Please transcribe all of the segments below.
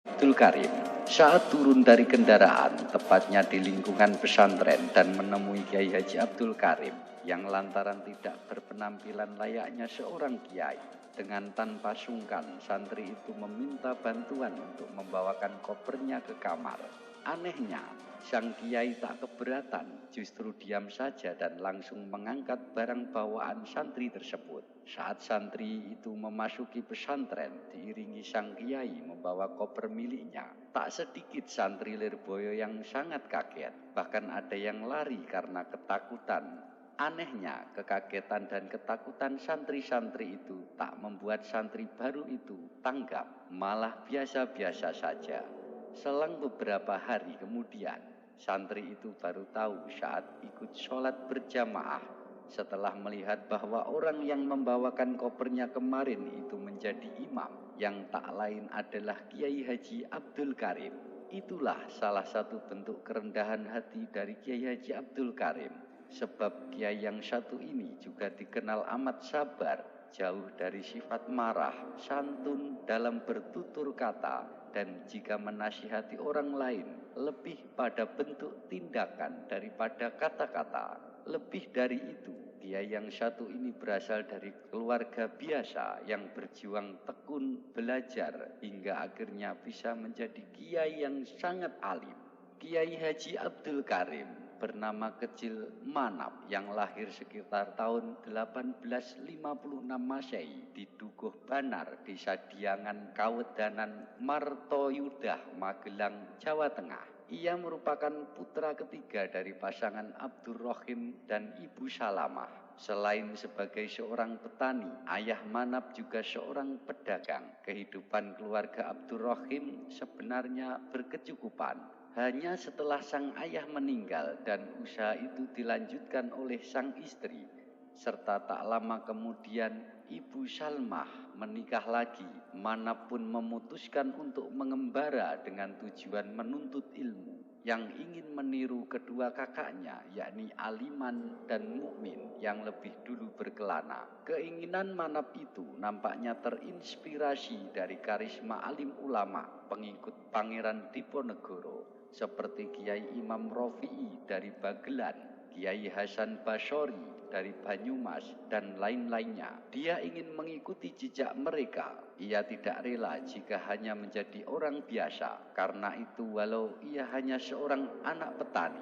Abdul Karim saat turun dari kendaraan, tepatnya di lingkungan pesantren, dan menemui Kiai Haji Abdul Karim yang lantaran tidak berpenampilan layaknya seorang kiai. Dengan tanpa sungkan, santri itu meminta bantuan untuk membawakan kopernya ke kamar. Anehnya, sang kiai tak keberatan, justru diam saja dan langsung mengangkat barang bawaan santri tersebut. Saat santri itu memasuki pesantren, diiringi sang kiai membawa koper miliknya, tak sedikit santri Lirboyo yang sangat kaget, bahkan ada yang lari karena ketakutan. Anehnya, kekagetan dan ketakutan santri-santri itu tak membuat santri baru itu tanggap, malah biasa-biasa saja. Selang beberapa hari kemudian, santri itu baru tahu saat ikut sholat berjamaah, setelah melihat bahwa orang yang membawakan kopernya kemarin itu menjadi imam, yang tak lain adalah Kiai Haji Abdul Karim. Itulah salah satu bentuk kerendahan hati dari Kiai Haji Abdul Karim. Sebab kiai yang satu ini juga dikenal amat sabar, jauh dari sifat marah, santun dalam bertutur kata, dan jika menasihati orang lain lebih pada bentuk tindakan daripada kata-kata. Lebih dari itu, kiai yang satu ini berasal dari keluarga biasa yang berjuang tekun belajar hingga akhirnya bisa menjadi kiai yang sangat alim. Kiai Haji Abdul Karim bernama kecil Manap yang lahir sekitar tahun 1856 Masehi di Dukuh Banar, Desa Diangan, Kawedanan, Martoyudah, Magelang, Jawa Tengah. Ia merupakan putra ketiga dari pasangan Abdur Rohim dan Ibu Salamah. Selain sebagai seorang petani, ayah Manap juga seorang pedagang. Kehidupan keluarga Abdur Rohim sebenarnya berkecukupan. Hanya setelah sang ayah meninggal dan usaha itu dilanjutkan oleh sang istri, serta tak lama kemudian Ibu Salmah menikah lagi, Manap pun memutuskan untuk mengembara dengan tujuan menuntut ilmu. Yang ingin meniru kedua kakaknya, yakni Aliman dan Mukmin yang lebih dulu berkelana. Keinginan Manap itu nampaknya terinspirasi dari karisma alim ulama pengikut Pangeran Diponegoro, seperti Kiai Imam Rofi'i dari Bagelan, Kiai Hasan Basyori dari Banyumas, dan lain-lainnya. Dia ingin mengikuti jejak mereka. Ia tidak rela jika hanya menjadi orang biasa. Karena itu, walau ia hanya seorang anak petani,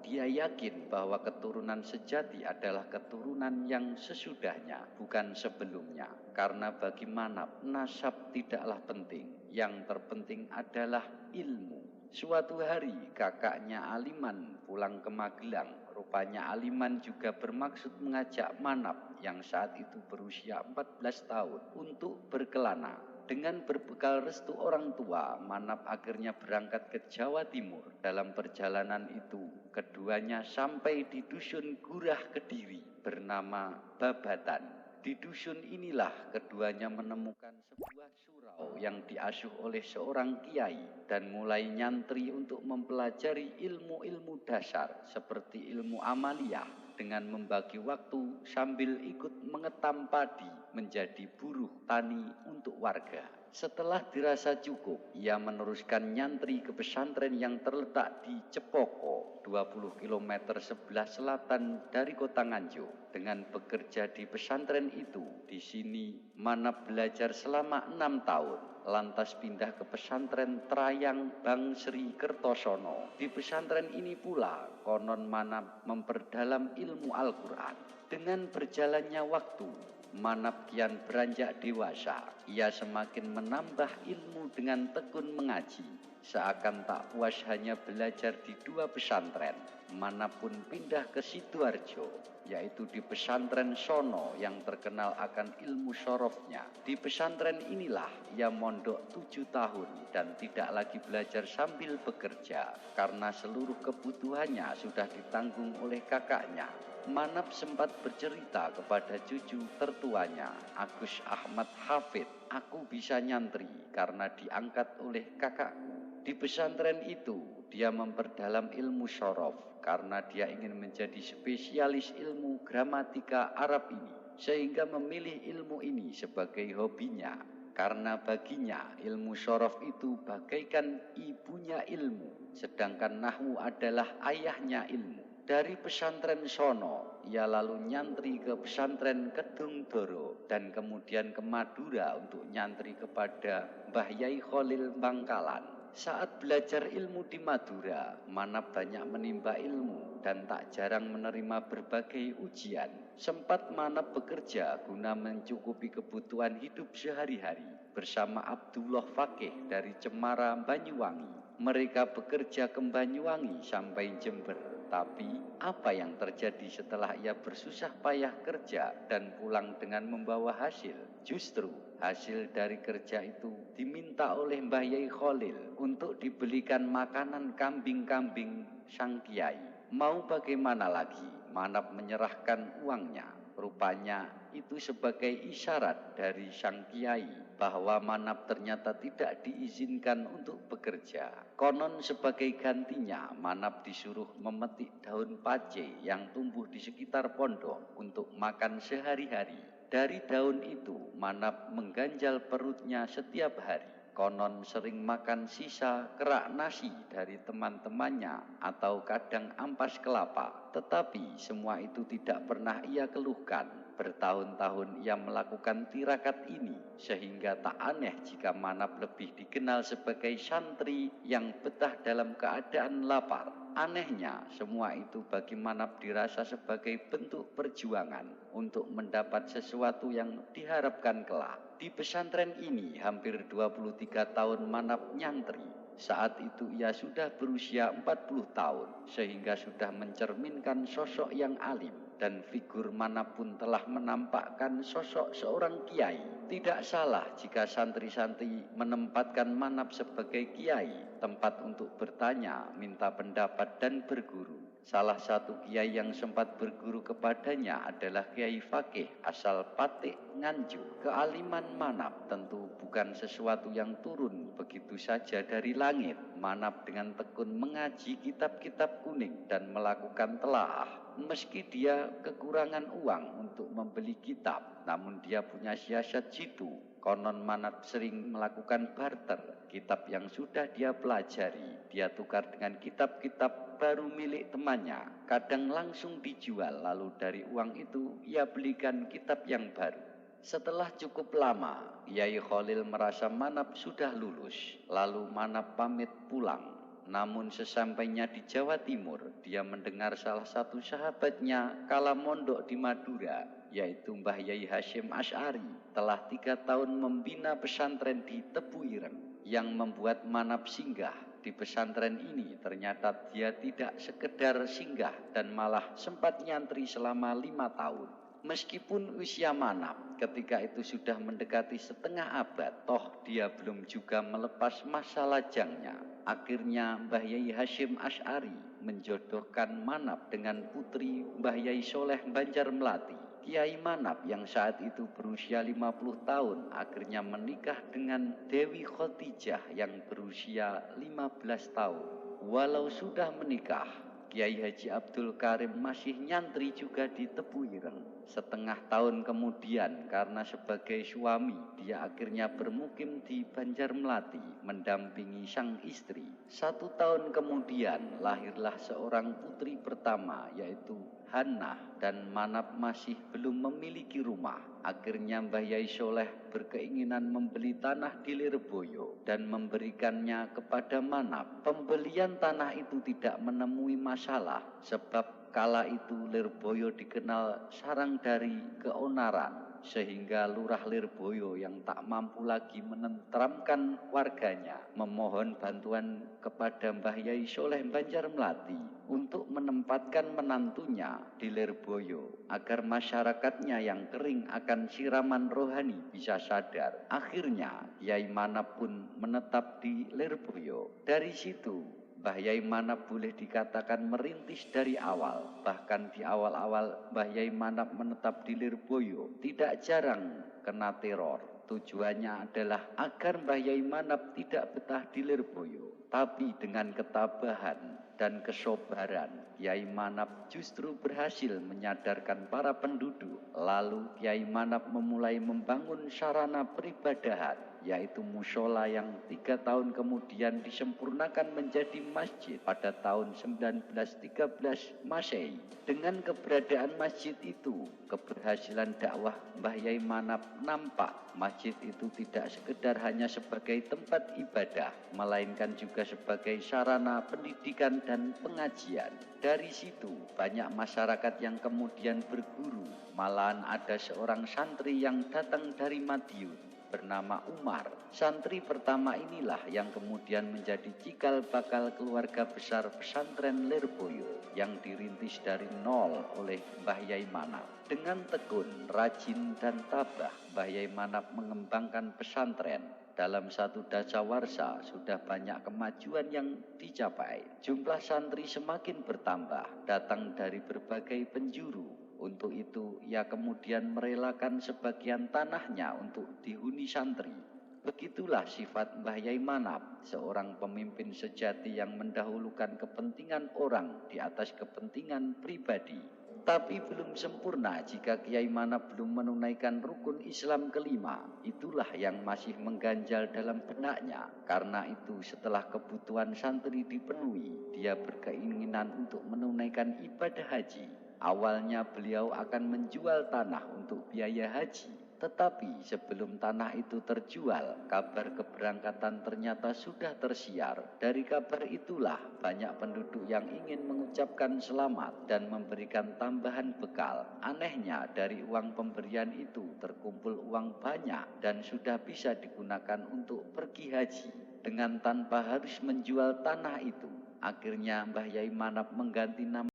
dia yakin bahwa keturunan sejati adalah keturunan yang sesudahnya, bukan sebelumnya. Karena bagi Manap, nasab tidaklah penting. Yang terpenting adalah ilmu. Suatu hari kakaknya Aliman pulang ke Magelang. Rupanya Aliman juga bermaksud mengajak Manap yang saat itu berusia 14 tahun untuk berkelana. Dengan berbekal restu orang tua, Manap akhirnya berangkat ke Jawa Timur. Dalam perjalanan itu, keduanya sampai di dusun Gurah Kediri bernama Babatan. Di dusun inilah keduanya menemukan sebuah surau yang diasuh oleh seorang kiai dan mulai nyantri untuk mempelajari ilmu-ilmu dasar seperti ilmu amaliyah dengan membagi waktu sambil ikut mengetam padi menjadi buruh tani untuk warga. Setelah dirasa cukup, ia meneruskan nyantri ke pesantren yang terletak di Cepoko, 20 km sebelah selatan dari kota Nganjuk. Dengan bekerja di pesantren itu, di sini Manap belajar selama 6 tahun. Lantas pindah ke pesantren Trayang Bang Sri Kertosono. Di pesantren ini pula konon Manap memperdalam ilmu Al-Quran. Dengan berjalannya waktu, Manap kian beranjak dewasa. Ia semakin menambah ilmu dengan tekun mengaji. Seakan tak puas hanya belajar di 2 pesantren, Manap pun pindah ke Sidoarjo, yaitu di pesantren Sono yang terkenal akan ilmu sorofnya. Di pesantren inilah ia mondok 7 tahun dan tidak lagi belajar sambil bekerja karena seluruh kebutuhannya sudah ditanggung oleh kakaknya. Manap sempat bercerita kepada cucu tertuanya, Agus Ahmad Hafid, "Aku bisa nyantri karena diangkat oleh kakakku." Di pesantren itu, dia memperdalam ilmu syorof karena dia ingin menjadi spesialis ilmu gramatika Arab ini, sehingga memilih ilmu ini sebagai hobinya. karena baginya ilmu syaraf itu bagaikan ibunya ilmu, sedangkan nahwu adalah ayahnya ilmu. Dari pesantren sono, ia lalu nyantri ke pesantren Kedung Doro dan kemudian ke Madura untuk nyantri kepada Mbah Yai Khalil Bangkalan. Saat belajar ilmu di Madura, Manap banyak menimba ilmu dan tak jarang menerima berbagai ujian. Sempat Manap bekerja guna mencukupi kebutuhan hidup sehari-hari bersama Abdullah Fakih dari Cemara, Banyuwangi. Mereka bekerja ke Banyuwangi sampai Jember. Tapi apa yang terjadi setelah ia bersusah payah kerja dan pulang dengan membawa hasil? Justru hasil dari kerja itu diminta oleh Mbah Yai Khalil untuk dibelikan makanan kambing-kambing sang kiai. Mau bagaimana lagi? Manap menyerahkan uangnya. Rupanya itu sebagai isyarat dari sang kiai bahwa Manap ternyata tidak diizinkan untuk bekerja. Konon sebagai gantinya Manap disuruh memetik daun pace yang tumbuh di sekitar pondok untuk makan sehari-hari. Dari daun itu Manap mengganjal perutnya setiap hari. Konon sering makan sisa kerak nasi dari teman-temannya atau kadang ampas kelapa. Tetapi semua itu tidak pernah ia keluhkan. Bertahun-tahun ia melakukan tirakat ini, sehingga tak aneh jika Manap lebih dikenal sebagai santri yang betah dalam keadaan lapar. Anehnya, semua itu bagi Manap dirasa sebagai bentuk perjuangan untuk mendapat sesuatu yang diharapkan kelak. Di pesantren ini hampir 23 tahun Manap nyantri. Saat itu ia sudah berusia 40 tahun, sehingga sudah mencerminkan sosok yang alim. Dan figur Manap pun telah menampakkan sosok seorang kiai. Tidak salah jika santri-santri menempatkan Manap sebagai kiai, tempat untuk bertanya, minta pendapat dan berguru. Salah satu kiai yang sempat berguru kepadanya adalah Kiai Fakih asal Patik Nganjuk. Kealiman Manap tentu bukan sesuatu yang turun begitu saja dari langit. Manap dengan tekun mengaji kitab-kitab kuning dan melakukan telaah. Meski dia kekurangan uang untuk membeli kitab, namun dia punya siasat jitu. Konon Manap sering melakukan barter. Kitab yang sudah dia pelajari, dia tukar dengan kitab-kitab baru milik temannya. Kadang langsung dijual, lalu dari uang itu ia belikan kitab yang baru. Setelah cukup lama, Yai Khalil merasa Manap sudah lulus. Lalu Manap pamit pulang. Namun sesampainya di Jawa Timur, dia mendengar salah satu sahabatnya kala mondok di Madura, yaitu Mbah Yai Hasyim Asy'ari, telah 3 tahun membina pesantren di Tebu Ireng. Yang membuat Manap singgah di pesantren ini ternyata dia tidak sekedar singgah dan malah sempat nyantri selama 5 tahun. Meskipun usia Manap ketika itu sudah mendekati setengah abad, toh dia belum juga melepas masa lajangnya. Akhirnya Mbah Yai Hasyim Asy'ari menjodohkan Manap dengan putri Mbah Yai Soleh Banjarmelati. Kiai Manap yang saat itu berusia 50 tahun akhirnya menikah dengan Dewi Khotijah yang berusia 15 tahun. Walau sudah menikah, Kiai Haji Abdul Karim masih nyantri juga di Tebu Ireng. Setengah tahun kemudian, karena sebagai suami, dia akhirnya bermukim di Banjarmelati mendampingi sang istri. 1 tahun kemudian lahirlah seorang putri pertama, yaitu Hannah, dan Manap masih belum memiliki rumah. Akhirnya Mbah Yai Soleh berkeinginan membeli tanah di Lirboyo dan memberikannya kepada Manap. Pembelian tanah itu tidak menemui masalah, sebab kala itu Lirboyo dikenal sarang dari keonaran, sehingga Lurah Lirboyo yang tak mampu lagi menenteramkan warganya memohon bantuan kepada Mbah Yai Soleh Banjarmelati untuk menempatkan menantunya di Lirboyo agar masyarakatnya yang kering akan siraman rohani bisa sadar. Akhirnya Yai Manap pun menetap di Lirboyo. Dari situ Mbah Yai Manap boleh dikatakan merintis dari awal. Bahkan di awal-awal Mbah Yai Manap menetap di Lirboyo tidak jarang kena teror. Tujuannya adalah agar Mbah Yai Manap tidak betah di Lirboyo, tapi dengan ketabahan dan kesabaran Kiai Manap justru berhasil menyadarkan para penduduk. Lalu Kiai Manap memulai membangun sarana peribadahan, yaitu mushola yang 3 tahun kemudian disempurnakan menjadi masjid pada tahun 1913 Masehi. Dengan keberadaan masjid itu, keberhasilan dakwah Mbah Yai Manap nampak. Masjid itu tidak sekedar hanya sebagai tempat ibadah, melainkan juga sebagai sarana pendidikan dan pengajian. Dari situ banyak masyarakat yang kemudian berguru. Malahan ada seorang santri yang datang dari Madiun bernama Umar. Santri pertama inilah yang kemudian menjadi cikal bakal keluarga besar pesantren Lirboyo yang dirintis dari nol oleh Mbah Yai Manap. Dengan tekun, rajin, dan tabah, Mbah Yai Manap mengembangkan pesantren. Dalam satu dasawarsa sudah banyak kemajuan yang dicapai. Jumlah santri semakin bertambah, datang dari berbagai penjuru. Untuk itu, ia kemudian merelakan sebagian tanahnya untuk dihuni santri. Begitulah sifat Mbah Yai Manap, seorang pemimpin sejati yang mendahulukan kepentingan orang di atas kepentingan pribadi. Tapi belum sempurna jika Kiai Manap belum menunaikan rukun Islam kelima. Itulah yang masih mengganjal dalam benaknya. Karena itu setelah kebutuhan santri dipenuhi, dia berkeinginan untuk menunaikan ibadah haji. Awalnya beliau akan menjual tanah untuk biaya haji. Tetapi sebelum tanah itu terjual, kabar keberangkatan ternyata sudah tersiar. Dari kabar itulah banyak penduduk yang ingin mengucapkan selamat dan memberikan tambahan bekal. Anehnya dari uang pemberian itu terkumpul uang banyak dan sudah bisa digunakan untuk pergi haji dengan tanpa harus menjual tanah itu. Akhirnya Mbah Yai Manap mengganti nama